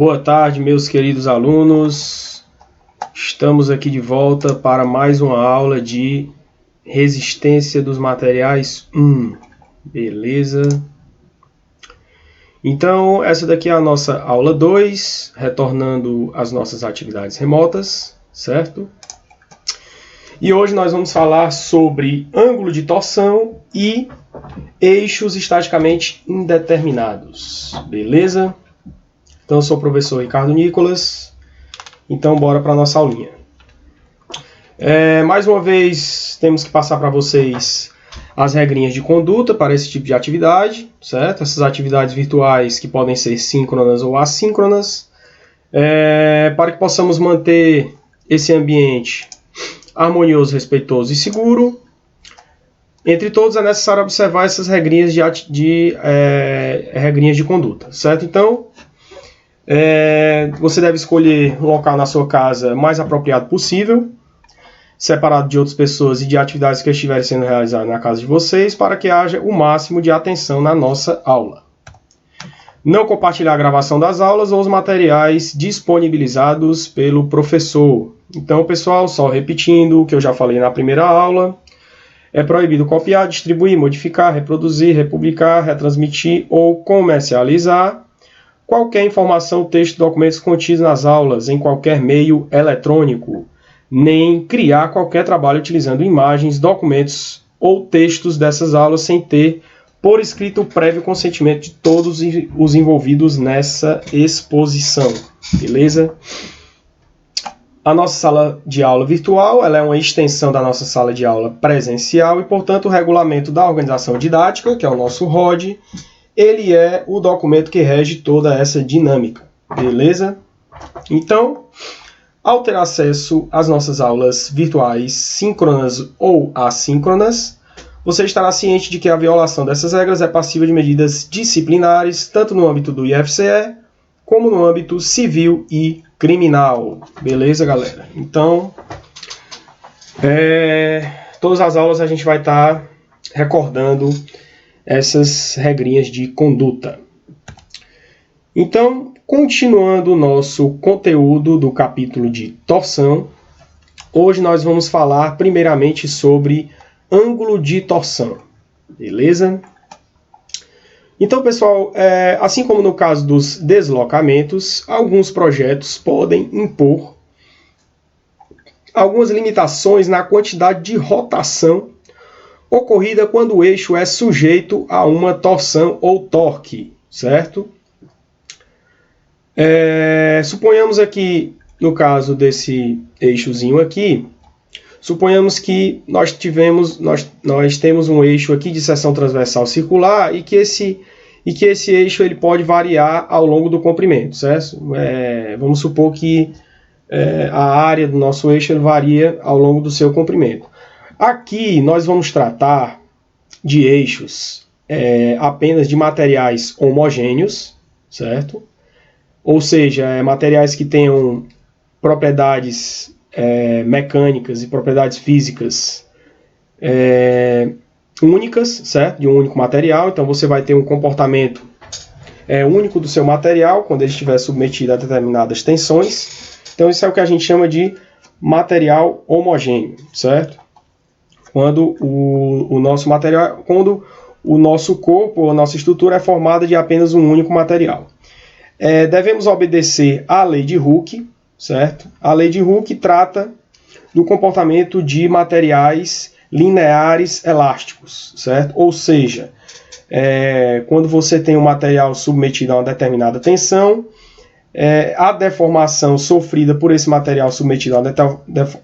Boa tarde, meus queridos alunos. Estamos aqui de volta para mais uma aula de resistência dos materiais 1. Beleza? Então, essa daqui é a nossa aula 2, retornando às nossas atividades remotas, certo? E hoje nós vamos falar sobre ângulo de torção e eixos estaticamente indeterminados. Beleza? Então, eu sou o professor Ricardo Nicolas. Então, bora para a nossa aulinha. Mais uma vez, temos que passar para vocês as regrinhas de conduta para esse tipo de atividade, certo? Essas atividades virtuais que podem ser síncronas ou assíncronas, para que possamos manter esse ambiente harmonioso, respeitoso e seguro. Entre todos, é necessário observar essas regrinhas regrinhas de conduta, certo? Então, você deve escolher um local na sua casa mais apropriado possível, separado de outras pessoas e de atividades que estiverem sendo realizadas na casa de vocês, para que haja o máximo de atenção na nossa aula. Não compartilhar a gravação das aulas ou os materiais disponibilizados pelo professor. Então, pessoal, só repetindo o que eu já falei na primeira aula, é proibido copiar, distribuir, modificar, reproduzir, republicar, retransmitir ou comercializar qualquer informação, texto, documentos contidos nas aulas em qualquer meio eletrônico, nem criar qualquer trabalho utilizando imagens, documentos ou textos dessas aulas sem ter por escrito o prévio consentimento de todos os envolvidos nessa exposição. Beleza? A nossa sala de aula virtual ela é uma extensão da nossa sala de aula presencial e, portanto, o regulamento da organização didática, que é o nosso ROD, ele é o documento que rege toda essa dinâmica, beleza? Então, ao ter acesso às nossas aulas virtuais síncronas ou assíncronas, você estará ciente de que a violação dessas regras é passível de medidas disciplinares, tanto no âmbito do IFCE, como no âmbito civil e criminal. Beleza, galera? Então, todas as aulas a gente vai estar recordando essas regrinhas de conduta. Então, continuando o nosso conteúdo do capítulo de torção, hoje nós vamos falar primeiramente sobre ângulo de torção. Beleza? Então, pessoal, assim como no caso dos deslocamentos, alguns projetos podem impor algumas limitações na quantidade de rotação ocorrida quando o eixo é sujeito a uma torção ou torque, certo? Suponhamos aqui, no caso desse eixozinho aqui, suponhamos que nós temos um eixo aqui de seção transversal circular e que esse eixo ele pode variar ao longo do comprimento, certo? Vamos supor que a área do nosso eixo ele varia ao longo do seu comprimento. Aqui nós vamos tratar de eixos apenas de materiais homogêneos, certo? Ou seja, materiais que tenham propriedades mecânicas e propriedades físicas únicas, certo? De um único material. Então você vai ter um comportamento único do seu material quando ele estiver submetido a determinadas tensões. Então isso é o que a gente chama de material homogêneo, certo? Quando o nosso corpo ou a nossa estrutura é formada de apenas um único material. Devemos obedecer à lei de Hooke, certo? A lei de Hooke trata do comportamento de materiais lineares elásticos, certo? Ou seja, quando você tem um material submetido a uma determinada tensão, a deformação sofrida por esse material submetido a uma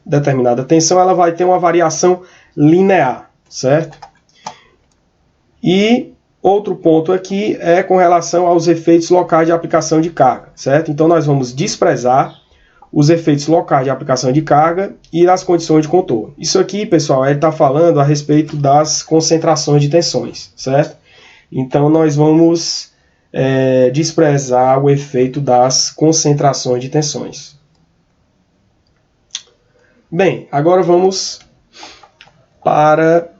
determinada tensão, ela vai ter uma variação linear, certo? E outro ponto aqui é com relação aos efeitos locais de aplicação de carga, certo? Então nós vamos desprezar os efeitos locais de aplicação de carga e as condições de contorno. Isso aqui, pessoal, ele está falando a respeito das concentrações de tensões, certo? Então nós vamos desprezar o efeito das concentrações de tensões. Bem, agora vamos para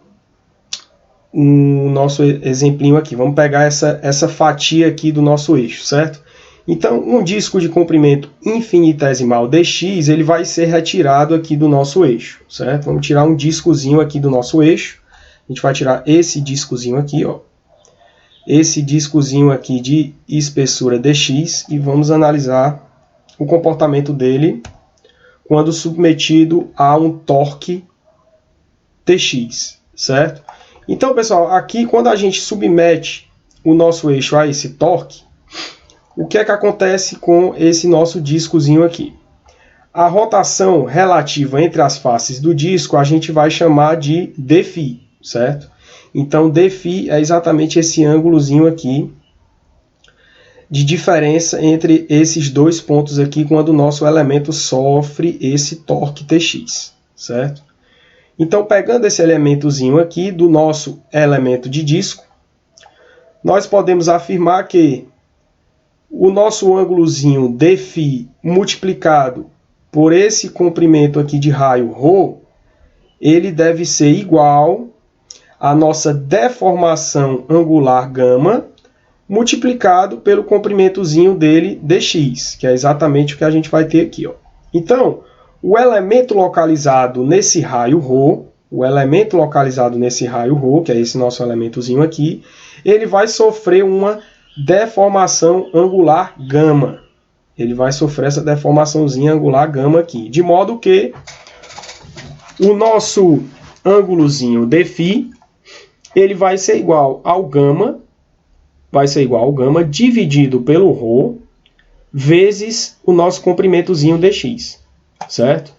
o nosso exemplinho aqui. Vamos pegar essa fatia aqui do nosso eixo, certo? Então, um disco de comprimento infinitesimal dx, ele vai ser retirado aqui do nosso eixo, certo? Vamos tirar um discozinho aqui do nosso eixo. A gente vai tirar esse discozinho aqui, ó. Esse discozinho aqui de espessura dx e vamos analisar o comportamento dele quando submetido a um torque Tx, certo? Então, pessoal, aqui quando a gente submete o nosso eixo a esse torque, o que é que acontece com esse nosso discozinho aqui? A rotação relativa entre as faces do disco a gente vai chamar de dφ, certo? Então, dφ é exatamente esse ângulozinho aqui de diferença entre esses dois pontos aqui quando o nosso elemento sofre esse torque Tx, certo? Então, pegando esse elementozinho aqui do nosso elemento de disco, nós podemos afirmar que o nosso ângulozinho dφ multiplicado por esse comprimento aqui de raio ρ, ele deve ser igual à nossa deformação angular γ multiplicado pelo comprimentozinho dele dx, que é exatamente o que a gente vai ter aqui, ó. Então, o elemento localizado nesse raio ρ, que é esse nosso elementozinho aqui, ele vai sofrer uma deformação angular γ. Ele vai sofrer essa deformaçãozinha angular γ aqui, de modo que o nosso ângulozinho dφ, ele vai ser igual ao γ, dividido pelo ρ, vezes o nosso comprimentozinho dx, certo?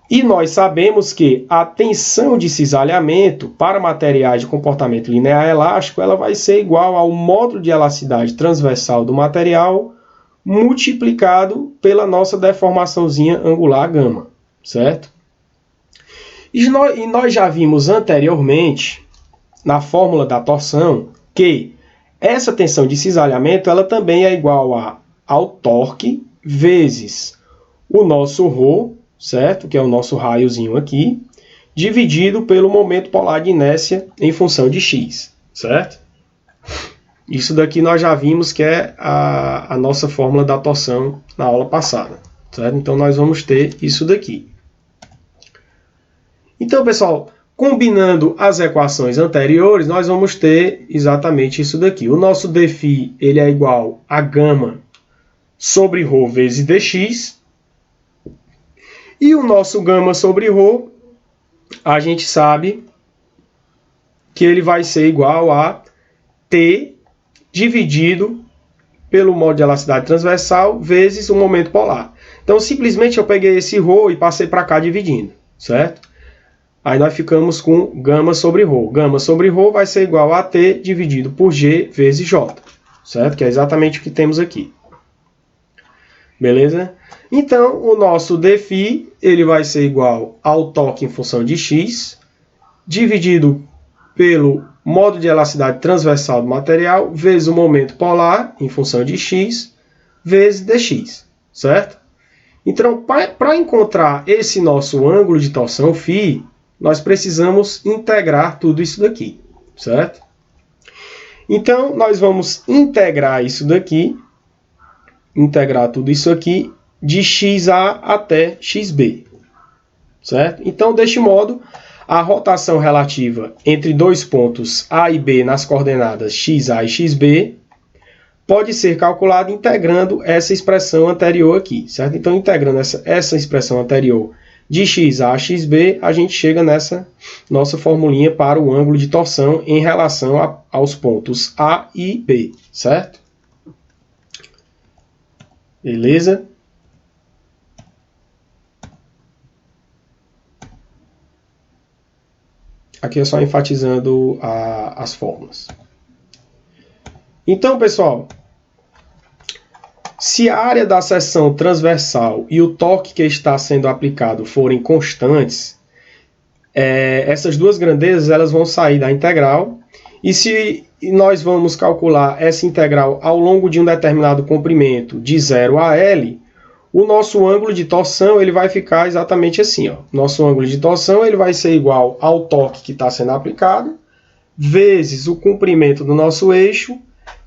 E nós sabemos que a tensão de cisalhamento para materiais de comportamento linear elástico, ela vai ser igual ao módulo de elasticidade transversal do material multiplicado pela nossa deformaçãozinha angular γ, certo? E nós já vimos anteriormente, na fórmula da torção, que essa tensão de cisalhamento ela também é igual ao torque vezes o nosso ρ, certo? Que é o nosso raiozinho aqui, dividido pelo momento polar de inércia em função de x, certo? Isso daqui nós já vimos que é a nossa fórmula da torção na aula passada, certo? Então nós vamos ter isso daqui. Então, pessoal, combinando as equações anteriores, nós vamos ter exatamente isso daqui. O nosso dφ ele é igual a γ sobre ρ vezes dx. E o nosso γ sobre ρ, a gente sabe que ele vai ser igual a T dividido pelo módulo de elasticidade transversal vezes o momento polar. Então, simplesmente eu peguei esse ρ e passei para cá dividindo, certo? Aí nós ficamos com γ sobre ρ. Γ sobre ρ vai ser igual a T dividido por G vezes J, certo? Que é exatamente o que temos aqui. Beleza? Então, o nosso dφ ele vai ser igual ao torque em função de x, dividido pelo módulo de elasticidade transversal do material, vezes o momento polar em função de x, vezes dx, certo? Então, para encontrar esse nosso ângulo de torção φ, nós precisamos integrar tudo isso daqui, certo? Então, nós vamos integrar isso daqui, integrar tudo isso aqui, de xa até xb, certo? Então, deste modo, a rotação relativa entre dois pontos A e B nas coordenadas xa e xb pode ser calculada integrando essa expressão anterior aqui, certo? Então, integrando essa expressão anterior de xa a xb, a gente chega nessa nossa formulinha para o ângulo de torção em relação aos pontos A e B, certo? Beleza? Aqui é só enfatizando as fórmulas. Então, pessoal, se a área da seção transversal e o torque que está sendo aplicado forem constantes, essas duas grandezas elas vão sair da integral. E se nós vamos calcular essa integral ao longo de um determinado comprimento de 0 a L, o nosso ângulo de torção ele vai ficar exatamente assim, ó. Nosso ângulo de torção ele vai ser igual ao torque que está sendo aplicado, vezes o comprimento do nosso eixo,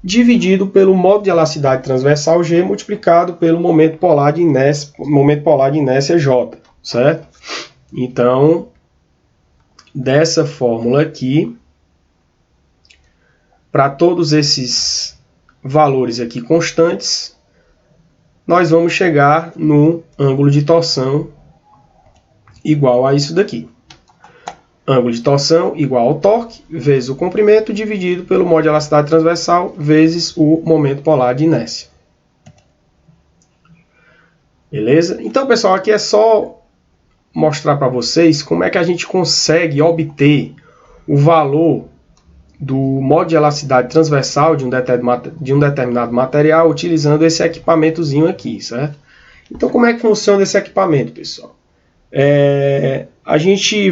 dividido pelo modo de elasticidade transversal G multiplicado pelo momento polar de inércia J, certo? Então, dessa fórmula aqui, para todos esses valores aqui constantes, nós vamos chegar no ângulo de torção igual a isso daqui. Ângulo de torção igual ao torque vezes o comprimento dividido pelo modo de elasticidade transversal vezes o momento polar de inércia. Beleza? Então, pessoal, aqui é só mostrar para vocês como é que a gente consegue obter o valor do modo de elasticidade transversal de um determinado material utilizando esse equipamentozinho aqui, certo? Então, como é que funciona esse equipamento, pessoal? A gente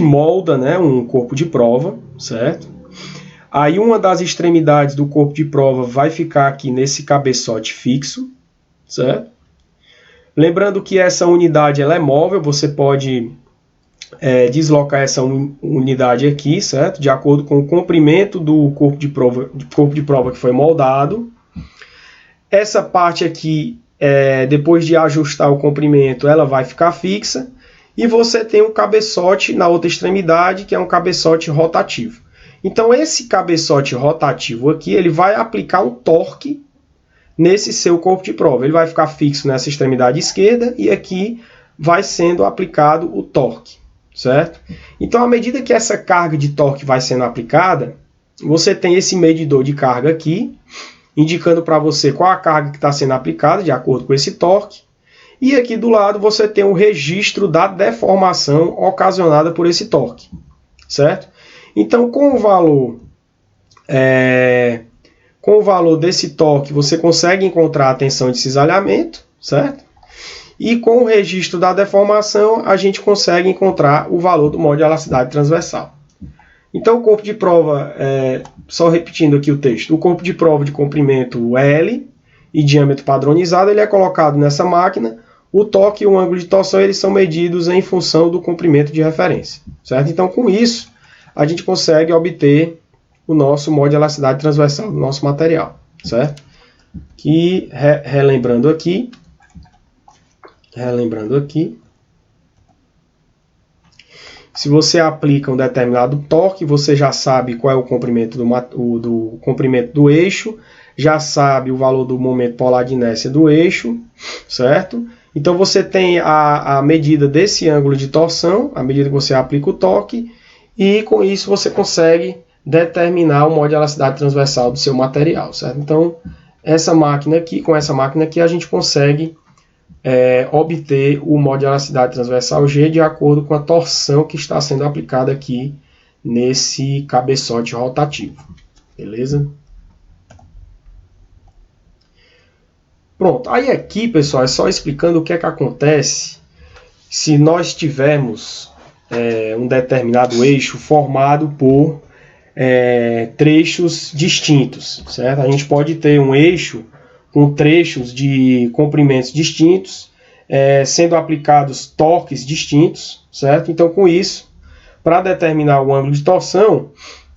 molda, né, um corpo de prova, certo? Aí uma das extremidades do corpo de prova vai ficar aqui nesse cabeçote fixo, certo? Lembrando que essa unidade ela é móvel, você pode deslocar essa unidade aqui, certo? De acordo com o comprimento do corpo de prova que foi moldado. Essa parte aqui, depois de ajustar o comprimento, ela vai ficar fixa. E você tem um cabeçote na outra extremidade, que é um cabeçote rotativo. Então, esse cabeçote rotativo aqui, ele vai aplicar um torque nesse seu corpo de prova. Ele vai ficar fixo nessa extremidade esquerda e aqui vai sendo aplicado o torque, certo? Então, à medida que essa carga de torque vai sendo aplicada, você tem esse medidor de carga aqui, indicando para você qual a carga que está sendo aplicada, de acordo com esse torque. E aqui do lado você tem o registro da deformação ocasionada por esse torque, certo? Então, com o valor desse torque, você consegue encontrar a tensão de cisalhamento, certo? E com o registro da deformação, a gente consegue encontrar o valor do modo de elasticidade transversal. Então, o corpo de prova, só repetindo aqui o texto, o corpo de prova de comprimento L e diâmetro padronizado, ele é colocado nessa máquina. O torque e o ângulo de torção eles são medidos em função do comprimento de referência, certo? Então, com isso, a gente consegue obter o nosso modo de elasticidade transversal do nosso material, certo? Que, relembrando aqui, se você aplica um determinado torque, você já sabe qual é o comprimento do comprimento do eixo, já sabe o valor do momento polar de inércia do eixo, certo? Então você tem a medida desse ângulo de torção, à medida que você aplica o torque, e com isso você consegue determinar o modo de elasticidade transversal do seu material, certo? Então, com essa máquina aqui a gente consegue obter o modo de elasticidade transversal G de acordo com a torção que está sendo aplicada aqui nesse cabeçote rotativo, beleza? Pronto, aí aqui, pessoal, é só explicando o que é que acontece se nós tivermos um determinado eixo formado por trechos distintos, certo? A gente pode ter um eixo com trechos de comprimentos distintos, sendo aplicados torques distintos, certo? Então, com isso, para determinar o ângulo de torção,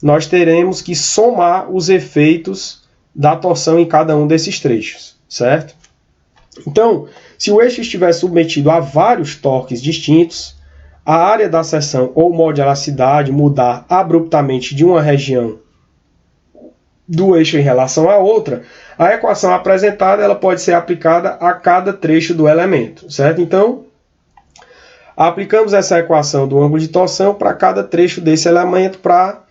nós teremos que somar os efeitos da torção em cada um desses trechos, certo? Então, se o eixo estiver submetido a vários torques distintos, a área da seção ou modo de elasticidade mudar abruptamente de uma região do eixo em relação à outra, a equação apresentada ela pode ser aplicada a cada trecho do elemento, certo? Então, aplicamos essa equação do ângulo de torção para cada trecho desse elemento para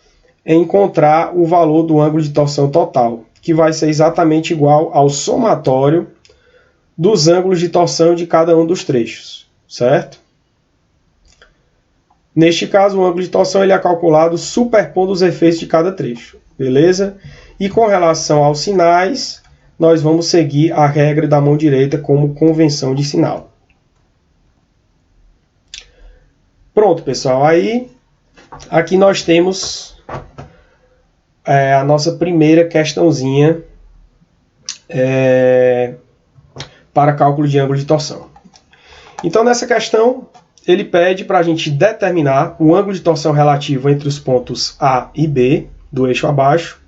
encontrar o valor do ângulo de torção total, que vai ser exatamente igual ao somatório dos ângulos de torção de cada um dos trechos, certo? Neste caso, o ângulo de torção ele é calculado superpondo os efeitos de cada trecho, beleza? E com relação aos sinais, nós vamos seguir a regra da mão direita como convenção de sinal. Pronto, pessoal. Aí, aqui nós temos a nossa primeira questãozinha para cálculo de ângulo de torção. Então, nessa questão, ele pede para a gente determinar o ângulo de torção relativo entre os pontos A e B do eixo abaixo,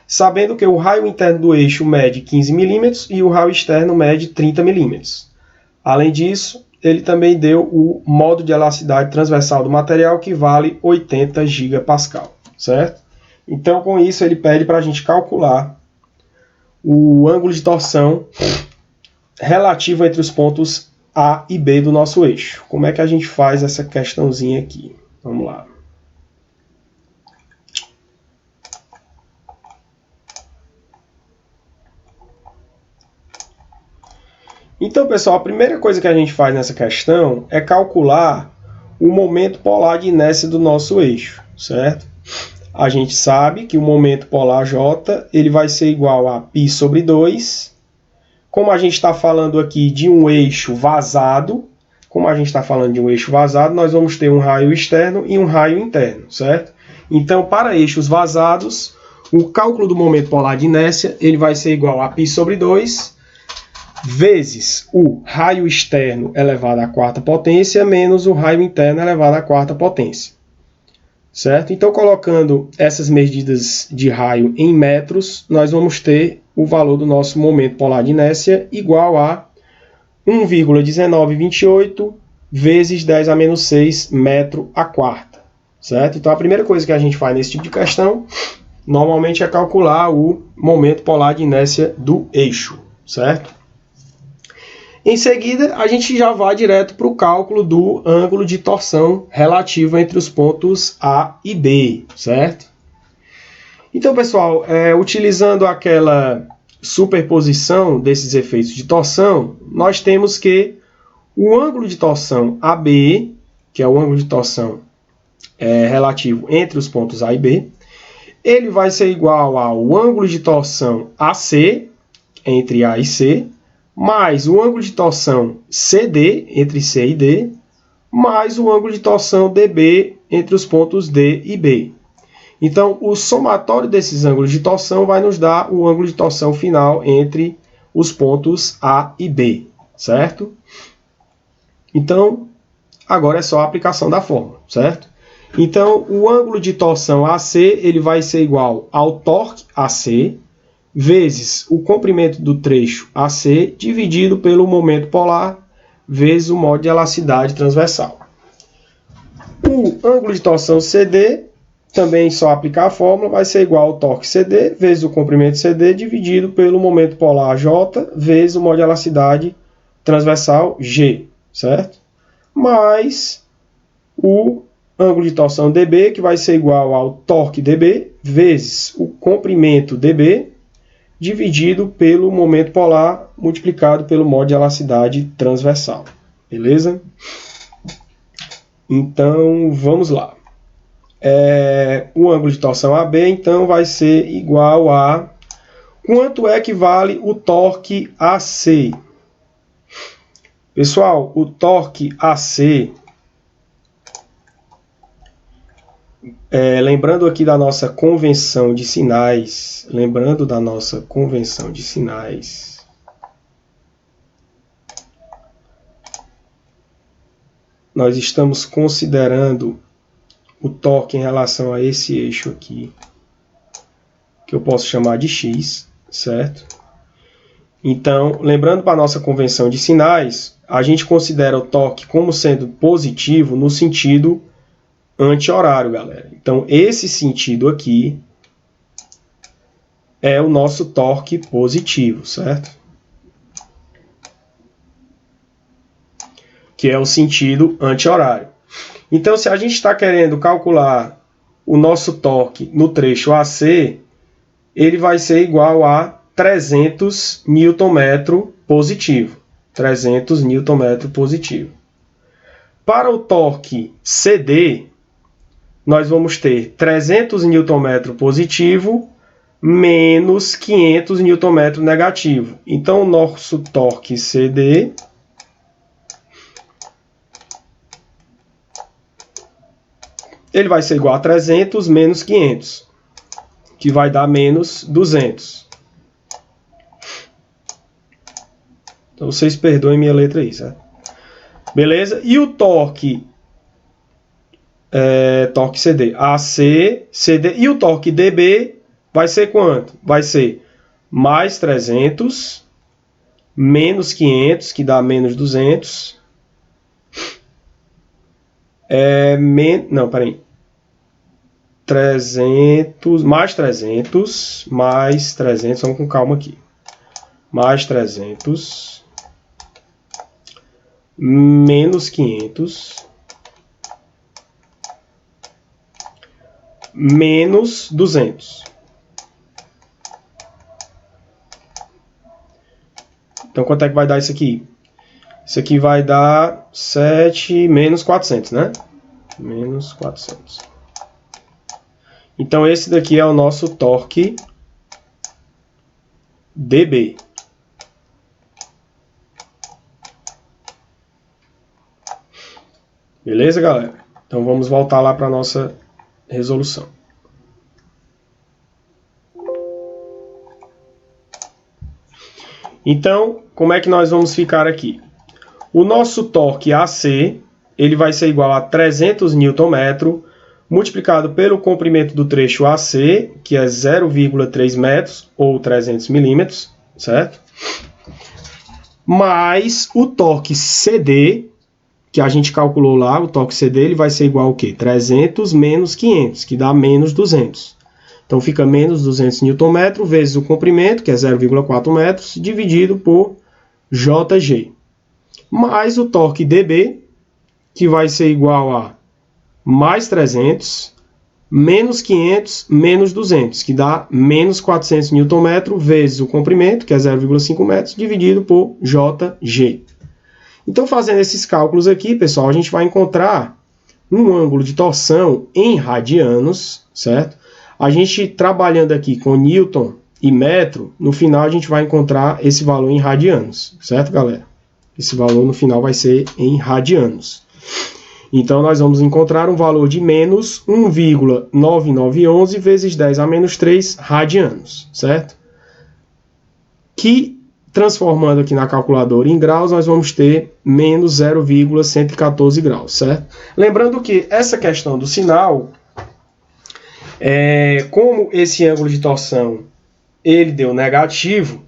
sabendo que o raio interno do eixo mede 15 milímetros e o raio externo mede 30 milímetros. Além disso, ele também deu o modo de elasticidade transversal do material, que vale 80 gigapascal, certo? Então, com isso, ele pede para a gente calcular o ângulo de torção relativo entre os pontos A e B do nosso eixo. Como é que a gente faz essa questãozinha aqui? Vamos lá. Então, pessoal, a primeira coisa que a gente faz nessa questão é calcular o momento polar de inércia do nosso eixo, certo? A gente sabe que o momento polar J ele vai ser igual a π sobre 2. Como a gente está falando aqui de um eixo vazado, nós vamos ter um raio externo e um raio interno, certo? Então, para eixos vazados, o cálculo do momento polar de inércia ele vai ser igual a π sobre 2 vezes o raio externo elevado à quarta potência menos o raio interno elevado à quarta potência. Certo? Então, colocando essas medidas de raio em metros, nós vamos ter o valor do nosso momento polar de inércia igual a 1,1928 vezes 10 a menos 6 metro a quarta. Certo? Então, a primeira coisa que a gente faz nesse tipo de questão, normalmente é calcular o momento polar de inércia do eixo. Certo? Em seguida, a gente já vai direto para o cálculo do ângulo de torção relativo entre os pontos A e B, certo? Então, pessoal, utilizando aquela superposição desses efeitos de torção, nós temos que o ângulo de torção AB, que é o ângulo de torção relativo entre os pontos A e B, ele vai ser igual ao ângulo de torção AC, entre A e C, mais o ângulo de torção CD, entre C e D, mais o ângulo de torção DB, entre os pontos D e B. Então, o somatório desses ângulos de torção vai nos dar o ângulo de torção final entre os pontos A e B, certo? Então, agora é só a aplicação da fórmula, certo? Então, o ângulo de torção AC ele vai ser igual ao torque AC, vezes o comprimento do trecho AC dividido pelo momento polar vezes o modo de elasticidade transversal. O ângulo de torção CD, também só aplicar a fórmula, vai ser igual ao torque CD vezes o comprimento CD dividido pelo momento polar J vezes o modo de elasticidade transversal G, certo? Mais o ângulo de torção DB, que vai ser igual ao torque DB vezes o comprimento DB dividido pelo momento polar multiplicado pelo modo de elasticidade transversal. Beleza? Então, vamos lá. O ângulo de torção AB, então, vai ser igual a... Quanto é que vale o torque AC? Pessoal, o torque AC... lembrando aqui da nossa convenção de sinais, nós estamos considerando o torque em relação a esse eixo aqui, que eu posso chamar de X, certo? Então, lembrando para a nossa convenção de sinais, a gente considera o torque como sendo positivo no sentido anti-horário, galera. Então, esse sentido aqui é o nosso torque positivo, certo? Que é o sentido anti-horário. Então, se a gente está querendo calcular o nosso torque no trecho AC, ele vai ser igual a 300 Nm positivo. 300 Nm positivo. Para o torque CD, nós vamos ter 300 Nm positivo menos 500 Nm negativo. Então, o nosso torque CD ele vai ser igual a 300 menos 500, que vai dar menos 200. Então, vocês perdoem minha letra aí, certo? Beleza? E o torque torque CD, AC, CD, e o torque DB vai ser quanto? Vai ser mais 300, menos 500, que dá menos 200. Não, peraí. 300, mais 300, mais 300, vamos com calma aqui. Mais 300, menos 500, menos 200. Então, quanto é que vai dar isso aqui? Isso aqui vai dar 7 menos 400, né? Menos 400. Então, esse daqui é o nosso torque dB. Beleza, galera? Então, vamos voltar lá para a nossa resolução. Então, como é que nós vamos ficar aqui? O nosso torque AC, ele vai ser igual a 300 Nm multiplicado pelo comprimento do trecho AC, que é 0,3 metros ou 300 milímetros, certo? Mais o torque CD, que a gente calculou lá, o torque CD, ele vai ser igual ao quê? 300 menos 500, que dá menos 200. Então, fica menos 200 Nm vezes o comprimento, que é 0,4 metros, dividido por JG. Mais o torque DB, que vai ser igual a mais 300, menos 500, menos 200, que dá menos 400 Nm vezes o comprimento, que é 0,5 metros, dividido por JG. Então, fazendo esses cálculos aqui, pessoal, a gente vai encontrar um ângulo de torção em radianos, certo? A gente trabalhando aqui com Newton e metro, no final a gente vai encontrar esse valor em radianos, certo, galera? Esse valor no final vai ser em radianos. Então, nós vamos encontrar um valor de menos 1,9911 vezes 10 a menos 3 radianos, certo? Que, transformando aqui na calculadora em graus, nós vamos ter menos 0,114 graus, certo? Lembrando que essa questão do sinal, como esse ângulo de torção ele deu negativo,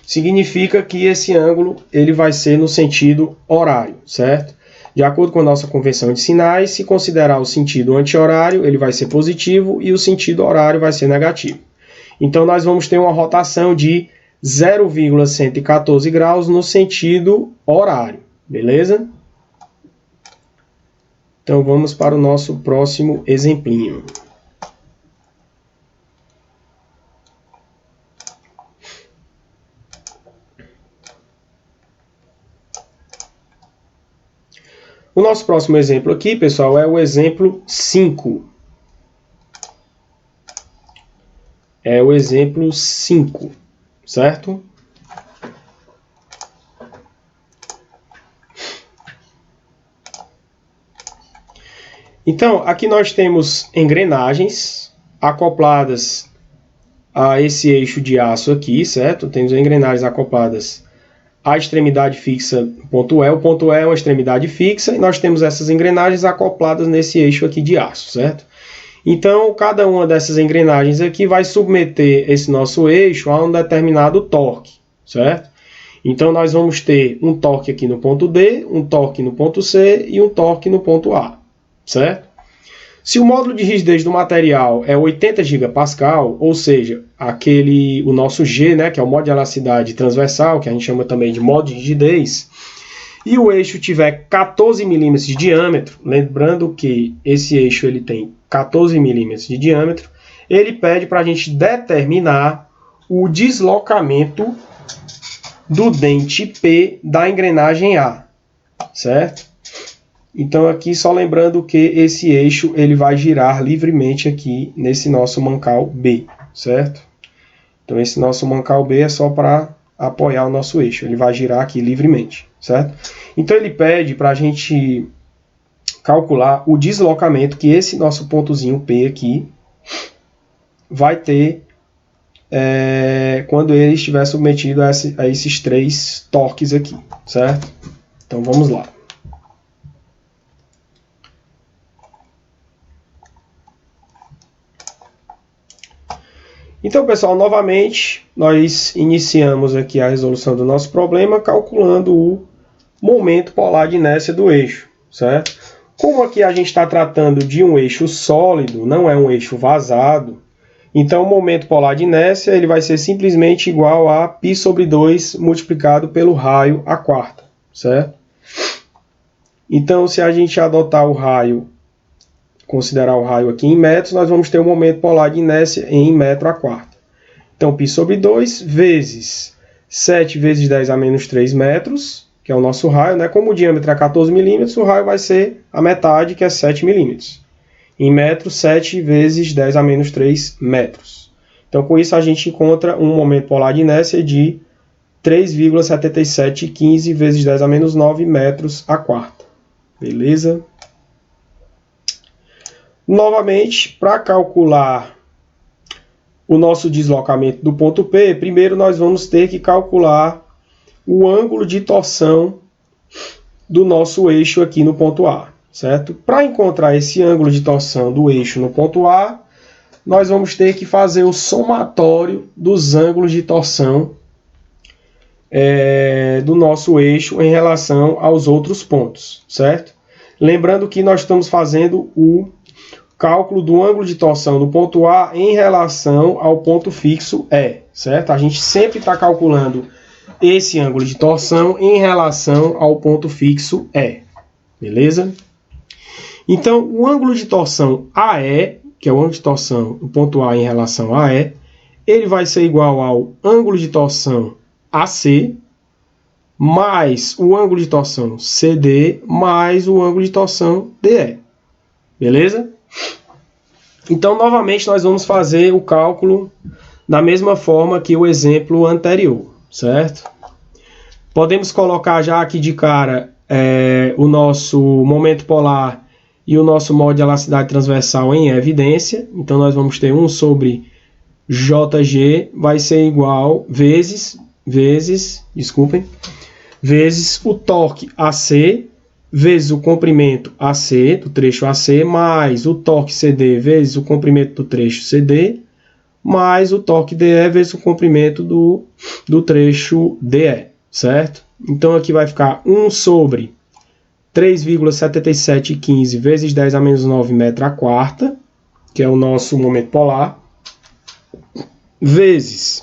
significa que esse ângulo ele vai ser no sentido horário, certo? De acordo com a nossa convenção de sinais, se considerar o sentido anti-horário, ele vai ser positivo e o sentido horário vai ser negativo. Então, nós vamos ter uma rotação de 0,114 graus no sentido horário, beleza? Então, vamos para o nosso próximo exemplinho. O nosso próximo exemplo aqui, pessoal, é o exemplo 5. É o exemplo 5, certo? Então, aqui nós temos engrenagens acopladas a esse eixo de aço aqui, certo? Temos engrenagens acopladas à extremidade fixa ponto E. O ponto E é uma extremidade fixa e nós temos essas engrenagens acopladas nesse eixo aqui de aço, certo? Então, cada uma dessas engrenagens aqui vai submeter esse nosso eixo a um determinado torque, certo? Então, nós vamos ter um torque aqui no ponto D, um torque no ponto C e um torque no ponto A, certo? Se o módulo de rigidez do material é 80 gigapascal, ou seja, o nosso G, né, que é o módulo de elasticidade transversal, que a gente chama também de módulo de rigidez, e o eixo tiver 14 milímetros de diâmetro, lembrando que esse eixo ele tem 14 milímetros de diâmetro, ele pede para a gente determinar o deslocamento do dente P da engrenagem A, certo? Então, aqui só lembrando que esse eixo ele vai girar livremente aqui nesse nosso mancal B, certo? Então, esse nosso mancal B é só para apoiar o nosso eixo. Ele vai girar aqui livremente, certo? Então, ele pede para a gente calcular o deslocamento que esse nosso pontozinho P aqui vai ter quando ele estiver submetido a esses 3 torques aqui, certo? Então, vamos lá. Então, pessoal, novamente, nós iniciamos aqui a resolução do nosso problema calculando o momento polar de inércia do eixo, certo? Como aqui a gente está tratando de um eixo sólido, não é um eixo vazado, então o momento polar de inércia ele vai ser simplesmente igual a π sobre 2 multiplicado pelo raio à quarta, certo? Então, se a gente adotar o raio, considerar o raio aqui em metros, nós vamos ter o momento polar de inércia em metro à quarta. Então, π sobre 2 vezes 7 vezes 10 a menos 3 metros, que é o nosso raio, né? Como o diâmetro é 14 milímetros, o raio vai ser a metade, que é 7 milímetros. Em metros, 7 vezes 10 a menos 3 metros. Então, com isso, a gente encontra um momento polar de inércia de 3,7715 vezes 10 a menos 9 metros à quarta. Beleza? Novamente, para calcular o nosso deslocamento do ponto P, primeiro nós vamos ter que calcular o ângulo de torção do nosso eixo aqui no ponto A, certo? Para encontrar esse ângulo de torção do eixo no ponto A, nós vamos ter que fazer o somatório dos ângulos de torção do nosso eixo em relação aos outros pontos, certo? Lembrando que nós estamos fazendo o cálculo do ângulo de torção do ponto A em relação ao ponto fixo E, certo? A gente sempre está calculando esse ângulo de torção em relação ao ponto fixo E, beleza? Então, o ângulo de torção AE, que é o ângulo de torção do ponto A em relação a E, ele vai ser igual ao ângulo de torção AC, mais o ângulo de torção CD, mais o ângulo de torção DE. Beleza? Então, novamente, nós vamos fazer o cálculo da mesma forma que o exemplo anterior, certo? Podemos colocar já aqui de cara o nosso momento polar e o nosso modo de elasticidade transversal em evidência. Então, nós vamos ter 1 sobre JG vai ser igual vezes o torque AC vezes o comprimento AC, do trecho AC, mais o torque CD vezes o comprimento do trecho CD, mais o torque DE vezes o comprimento do trecho DE, certo? Então aqui vai ficar 1 sobre 3,7715 vezes 10 a menos 9 metros à quarta, que é o nosso momento polar, vezes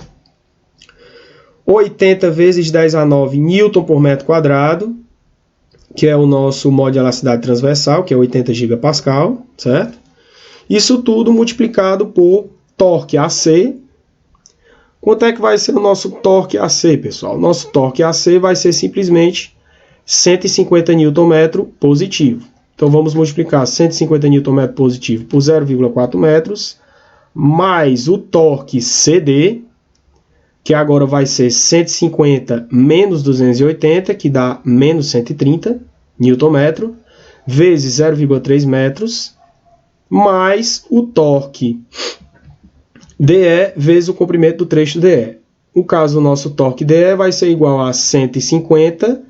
80 vezes 10 a 9 newton por metro quadrado, que é o nosso modo de elasticidade transversal, que é 80 gigapascal, certo? Isso tudo multiplicado por torque AC. Quanto é que vai ser o nosso torque AC, pessoal? O nosso torque AC vai ser simplesmente 150 Nm positivo. Então, vamos multiplicar 150 Nm positivo por 0,4 metros, mais o torque CD, que agora vai ser 150 menos 280, que dá menos 130 Nm, vezes 0,3 metros, mais o torque DE vezes o comprimento do trecho DE. No caso, o nosso torque DE vai ser igual a 150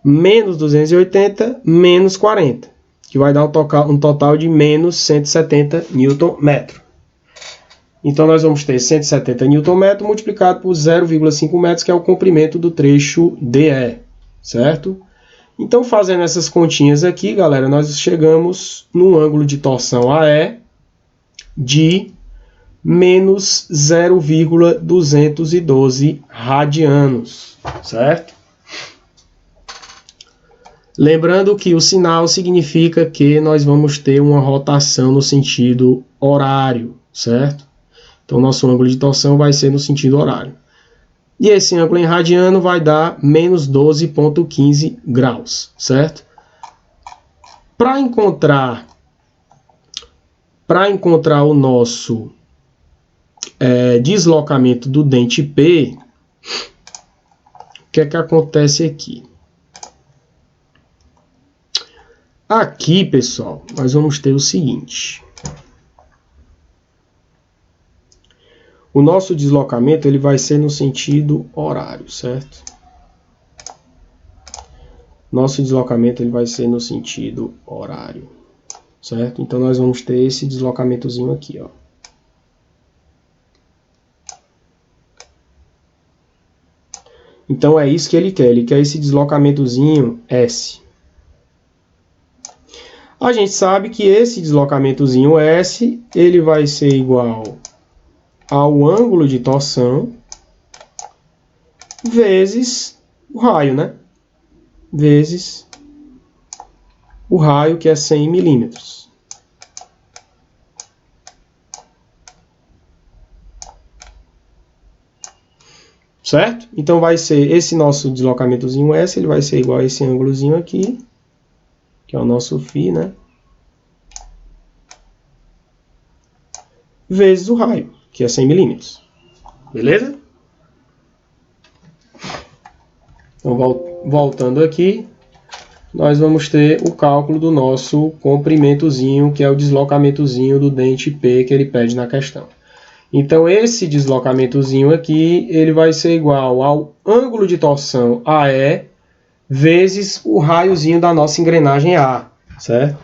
menos 280 menos 40, que vai dar um total de menos 170 Nm. Então, nós vamos ter 170 Nm multiplicado por 0,5 metros, que é o comprimento do trecho DE, certo? Então, fazendo essas continhas aqui, galera, nós chegamos no ângulo de torção AE de menos 0,212 radianos, certo? Lembrando que o sinal significa que nós vamos ter uma rotação no sentido horário, certo? Então, nosso ângulo de torção vai ser no sentido horário. E esse ângulo em radiano vai dar menos 12,15 graus, certo? Para encontrar o nosso deslocamento do dente P, o que é que acontece aqui? Aqui, pessoal, nós vamos ter o seguinte. O nosso deslocamento ele vai ser no sentido horário, certo? Nosso deslocamento ele vai ser no sentido horário, certo? Então, nós vamos ter esse deslocamentozinho aqui, ó. Então é isso que ele quer esse deslocamentozinho S. A gente sabe que esse deslocamentozinho S, ele vai ser igual ao ângulo de torção vezes o raio, né? Vezes o raio, que é 100 milímetros. Certo? Então vai ser esse nosso deslocamentozinho S, ele vai ser igual a esse ângulozinho aqui, que é o nosso φ, né? Vezes o raio, que é 100 milímetros. Beleza? Então, voltando aqui, nós vamos ter o cálculo do nosso comprimentozinho, que é o deslocamentozinho do dente P que ele pede na questão. Então, esse deslocamentozinho aqui, ele vai ser igual ao ângulo de torção AE vezes o raiozinho da nossa engrenagem A, certo?